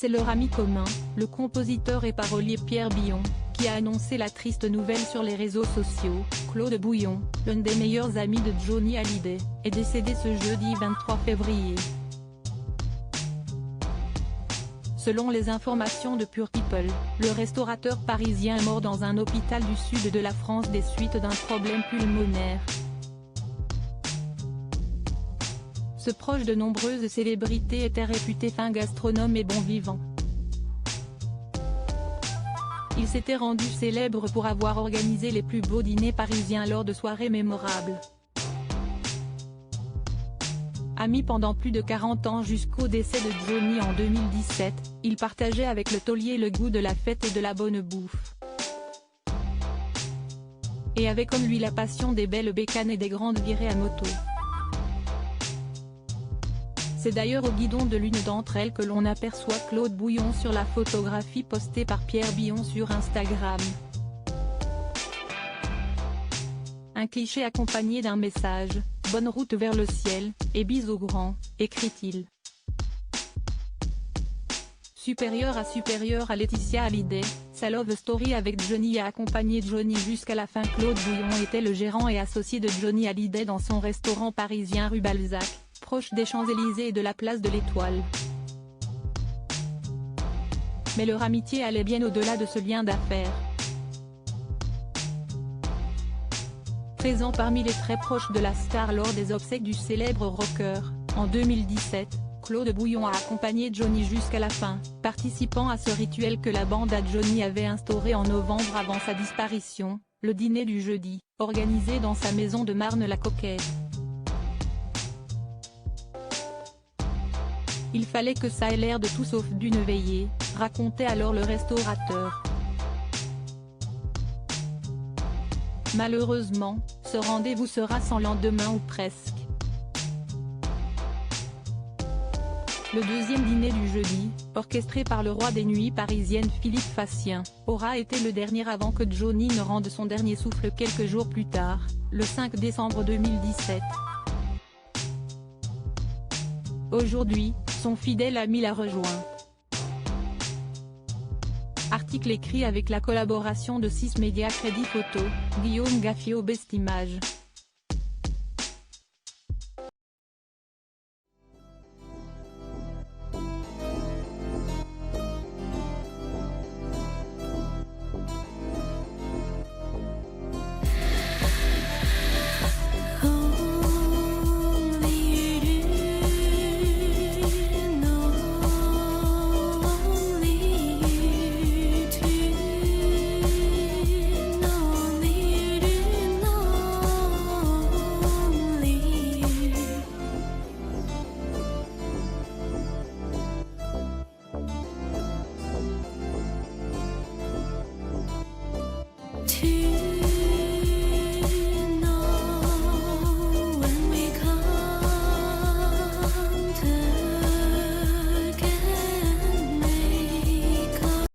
c'est leur ami commun, le compositeur et parolier Pierre Billon, qui a annoncé la triste nouvelle sur les réseaux sociaux. Claude Bouillon, l'un des meilleurs amis de Johnny Hallyday, est décédé ce jeudi 23 février. Selon les informations de Pure People, le restaurateur parisien est mort dans un hôpital du sud de la France des suites d'un problème pulmonaire. Ce proche de nombreuses célébrités était réputé fin gastronome et bon vivant. Il s'était rendu célèbre pour avoir organisé les plus beaux dîners parisiens lors de soirées mémorables. Ami pendant plus de 40 ans jusqu'au décès de Johnny en 2017, il partageait avec le taulier le goût de la fête et de la bonne bouffe. Et avait comme lui la passion des belles bécanes et des grandes virées à moto. C'est d'ailleurs au guidon de l'une d'entre elles que l'on aperçoit Claude Bouillon sur la photographie postée par Pierre Billon sur Instagram. Un cliché accompagné d'un message « Bonne route vers le ciel, et bisous grands », écrit-il. Supérieur à Laetitia Hallyday, sa love story avec Johnny a accompagné Johnny jusqu'à la fin. Claude Bouillon était le gérant et associé de Johnny Hallyday dans son restaurant parisien rue Balzac, proche des Champs-Élysées et de la place de l'Étoile. Mais leur amitié allait bien au-delà de ce lien d'affaires. Présent parmi les très proches de la star lors des obsèques du célèbre rocker, en 2017, Claude Bouillon a accompagné Johnny jusqu'à la fin, participant à ce rituel que la bande à Johnny avait instauré en novembre avant sa disparition, le dîner du jeudi, organisé dans sa maison de Marne-la-Coquette. Il fallait que ça ait l'air de tout sauf d'une veillée, racontait alors le restaurateur. Malheureusement, ce rendez-vous sera sans lendemain ou presque. Le deuxième dîner du jeudi, orchestré par le roi des nuits parisiennes Philippe Fassien, aura été le dernier avant que Johnny ne rende son dernier souffle quelques jours plus tard, le 5 décembre 2017. Aujourd'hui, son fidèle ami l'a rejoint. Article écrit avec la collaboration de 6 médias Crédit Photo, Guillaume Gaffiot Best Images.